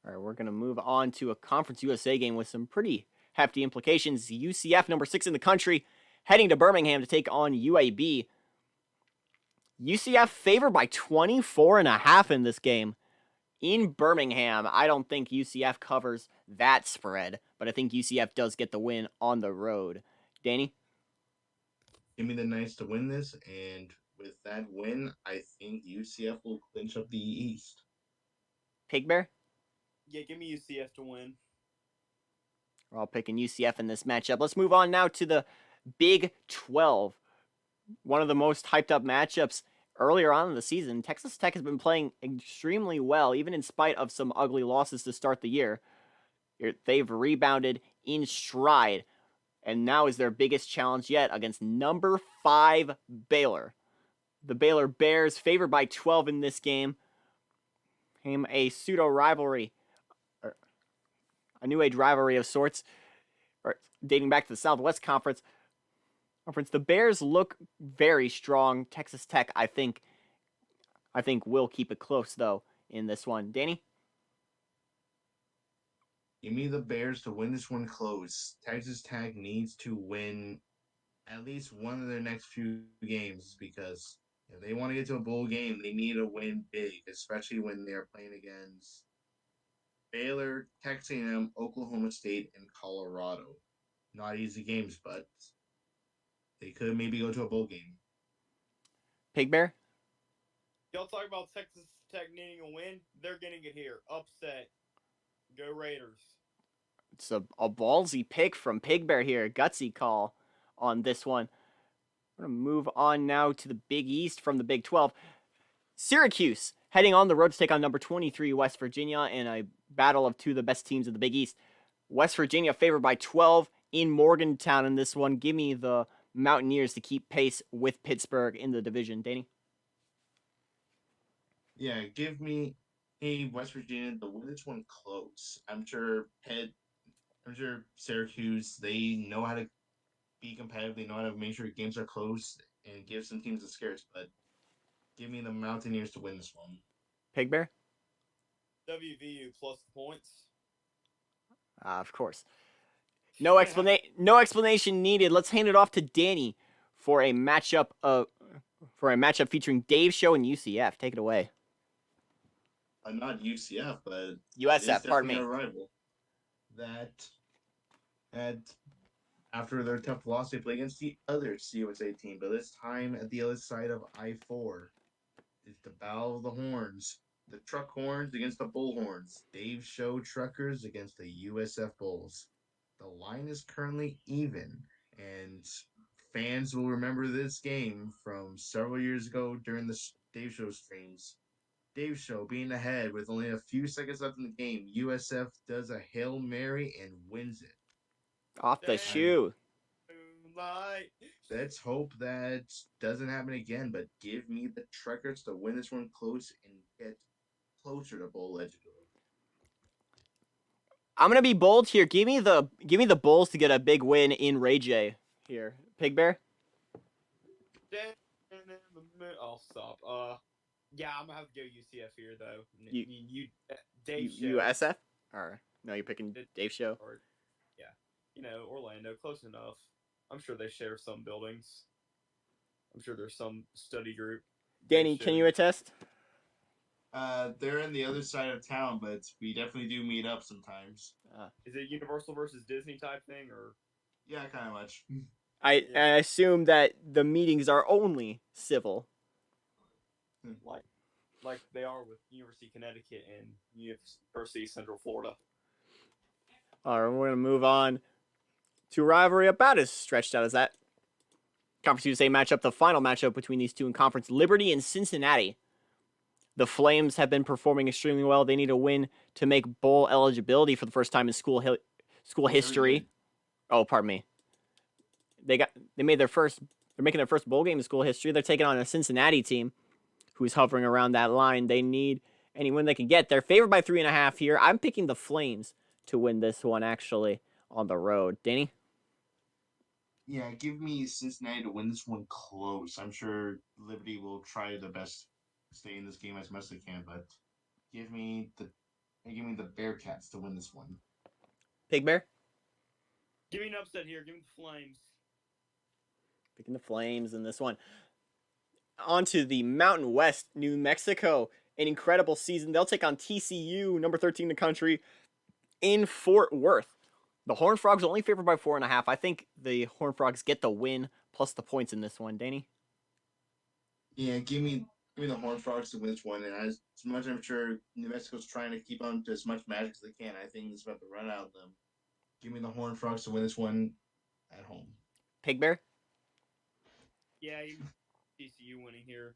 [SPEAKER 1] All right, we're going to move on to a Conference USA game with some pretty hefty implications. UCF, number 6 in the country, heading to Birmingham to take on UAB. UCF favored by 24.5 in this game. In Birmingham, I don't think UCF covers that spread, but I think UCF does get the win on the road. Danny?
[SPEAKER 2] Give me the Knights to win this, and with that win, I think UCF will clinch up the East.
[SPEAKER 1] Pig Bear?
[SPEAKER 3] Yeah, give me UCF to win.
[SPEAKER 1] We're all picking UCF in this matchup. Let's move on now to the Big 12. One of the most hyped up matchups earlier on in the season, Texas Tech has been playing extremely well, even in spite of some ugly losses to start the year. They've rebounded in stride, and now is their biggest challenge yet against number 5 Baylor. The Baylor Bears, favored by 12 in this game, became a pseudo rivalry, or a new age rivalry of sorts, or dating back to the Southwest Conference. The Bears look very strong. Texas Tech, I think will keep it close though in this one. Danny?
[SPEAKER 2] Give me the Bears to win this one close. Texas Tech needs to win at least one of their next few games because if they want to get to a bowl game, they need to win big, especially when they're playing against Baylor, Texas A&M, Oklahoma State, and Colorado. Not easy games, but they could maybe go to a bowl game.
[SPEAKER 1] Pig Bear?
[SPEAKER 3] Y'all talk about Texas Tech needing a win. They're getting it here. Upset. Go Raiders.
[SPEAKER 1] It's a ballsy pick from Pig Bear here. Gutsy call on this one. We're going to move on now to the Big East from the Big 12. Syracuse heading on the road to take on number 23 West Virginia in a battle of two of the best teams of the Big East. West Virginia favored by 12 in Morgantown in this one. Give me the Mountaineers to keep pace with Pittsburgh in the division. Danny?
[SPEAKER 2] Yeah, give me West Virginia to win this one close. I'm sure Syracuse, they know how to be competitive. They know how to make sure games are close and give some teams the scares. But give me the Mountaineers to win this one.
[SPEAKER 1] Pig Bear?
[SPEAKER 3] WVU plus the points.
[SPEAKER 1] Of course. No explanation needed. Let's hand it off to Danny for a matchup featuring Dave Show and UCF. Take it away.
[SPEAKER 2] Not UCF, but
[SPEAKER 1] USF. Pardon me.
[SPEAKER 2] A rival that after their tough loss, they play against the other CUSA team, but this time at the other side of I-4. It's the Battle of the Horns. The Truck Horns against the Bull Horns. Dave Show Truckers against the USF Bulls. The line is currently even, and fans will remember this game from several years ago during the Dave Show streams. Dave Show being ahead with only a few seconds left in the game. USF does a Hail Mary and wins it.
[SPEAKER 1] Off the shoe.
[SPEAKER 2] Let's hope that doesn't happen again, but give me the Truckers to win this one close and get closer to bowl eligibility.
[SPEAKER 1] I'm gonna be bold here. Give me the Bulls to get a big win in Ray J here. Pig Bear?
[SPEAKER 3] I'll stop. Yeah, I'm gonna have to go UCF here though.
[SPEAKER 1] Dave Show. USF? Or no, you're picking Dave Show.
[SPEAKER 3] Or, yeah, Orlando, close enough. I'm sure they share some buildings. I'm sure there's some study group.
[SPEAKER 1] Danny, can you attest?
[SPEAKER 2] They're in the other side of town, but we definitely do meet up sometimes.
[SPEAKER 3] Is it Universal versus Disney type thing, or?
[SPEAKER 2] Yeah, kind of much.
[SPEAKER 1] I assume that the meetings are only civil.
[SPEAKER 3] Like they are with University of Connecticut and University of Central Florida.
[SPEAKER 1] All right, we're going to move on to a rivalry about as stretched out as that. Conference USA matchup, the final matchup between these two in conference, Liberty and Cincinnati. The Flames have been performing extremely well. They need a win to make bowl eligibility for the first time in school history. Oh, pardon me. They're making their first bowl game in school history. They're taking on a Cincinnati team who's hovering around that line. They need any win they can get. They're favored by 3.5 here. I'm picking the Flames to win this one, actually, on the road. Danny?
[SPEAKER 2] Yeah, give me Cincinnati to win this one close. I'm sure Liberty will try their best to stay in this game as much as they can, but give me the Bearcats to win this one.
[SPEAKER 1] Pig Bear?
[SPEAKER 3] Give me an upset here. Give me the Flames.
[SPEAKER 1] Picking the Flames in this one. On to the Mountain West, New Mexico. An incredible season. They'll take on TCU, number 13 in the country, in Fort Worth. The Horned Frogs only favored by 4.5. I think the Horned Frogs get the win plus the points in this one. Danny?
[SPEAKER 2] Yeah, give me the Horned Frogs to win this one. And as much as I'm sure New Mexico's trying to keep on to as much magic as they can, I think it's about to run out of them. Give me the Horned Frogs to win this one at home.
[SPEAKER 1] Pig Bear?
[SPEAKER 3] Yeah, TCU winning here.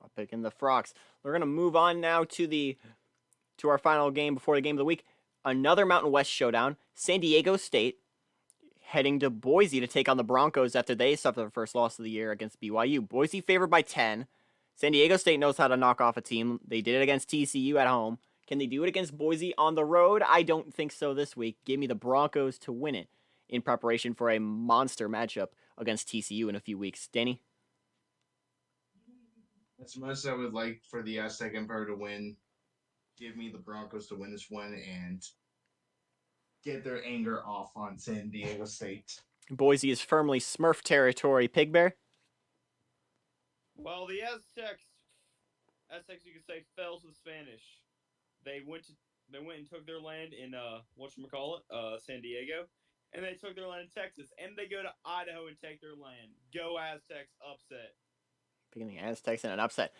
[SPEAKER 1] I'm picking the Frogs. We're going to move on now to our final game before the game of the week. Another Mountain West showdown. San Diego State heading to Boise to take on the Broncos after they suffered their first loss of the year against BYU. Boise favored by 10. San Diego State knows how to knock off a team. They did it against TCU at home. Can they do it against Boise on the road? I don't think so this week. Give me the Broncos to win it in preparation for a monster matchup against TCU in a few weeks. Danny?
[SPEAKER 2] As much as I would like for the Aztec Empire to win, give me the Broncos to win this one and get their anger off on San Diego State.
[SPEAKER 1] Boise is firmly Smurf territory. Pig Bear?
[SPEAKER 3] Well, the Aztecs, you could say, fell to the Spanish. They went and took their land in San Diego, and they took their land in Texas, and they go to Idaho and take their land. Go Aztecs! Upset.
[SPEAKER 1] Picking the Aztecs in an upset.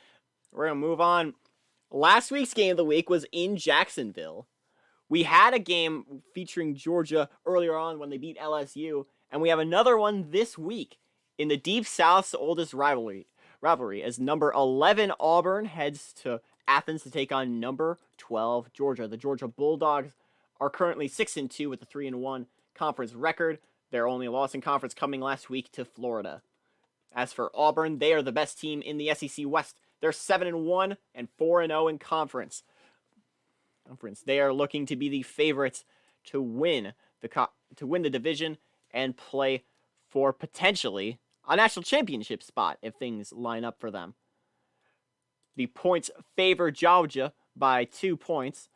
[SPEAKER 1] We're gonna move on. Last week's game of the week was in Jacksonville. We had a game featuring Georgia earlier on when they beat LSU, and we have another one this week in the Deep South's oldest rivalry as number 11 Auburn heads to Athens to take on number 12 Georgia. The Georgia Bulldogs are currently 6-2 with a 3-1 conference record. Their only loss in conference coming last week to Florida. As for Auburn, they are the best team in the SEC West. They're 7-1 and 4-0 in conference. They are looking to be the favorites to win the division and play for potentially a national championship spot if things line up for them. The points favor Georgia by 2 points.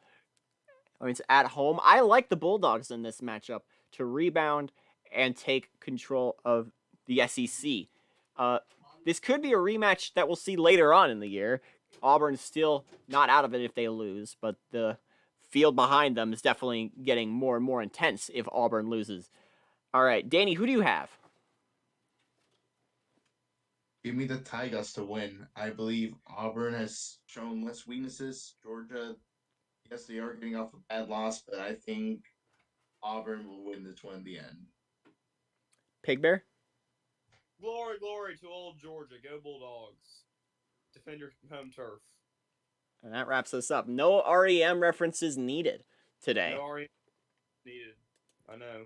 [SPEAKER 1] It's at home. I like the Bulldogs in this matchup to rebound and take control of the SEC. This could be a rematch that we'll see later on in the year. Auburn's still not out of it if they lose, but the field behind them is definitely getting more and more intense if Auburn loses. All right, Danny, who do you have?
[SPEAKER 2] Give me the Tigers to win. I believe Auburn has shown less weaknesses. Georgia, yes, they are getting off a bad loss, but I think Auburn will win this one in the end.
[SPEAKER 1] Pig Bear?
[SPEAKER 3] Glory, glory to old Georgia. Go Bulldogs. Defend your home turf.
[SPEAKER 1] And that wraps us up. No REM references needed today.
[SPEAKER 3] No REM needed. I know.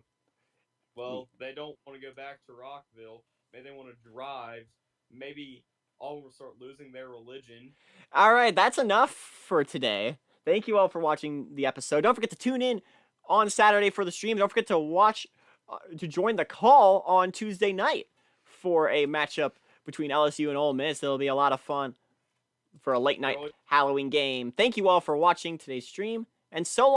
[SPEAKER 3] Well, they don't want to go back to Rockville. Maybe they want to drive. Maybe all will start losing their religion.
[SPEAKER 1] All right, that's enough for today. Thank you all for watching the episode. Don't forget to tune in on Saturday for the stream. Don't forget to join the call on Tuesday night for a matchup between LSU and Ole Miss. It'll be a lot of fun for a late night Halloween game. Thank you all for watching today's stream, and so long.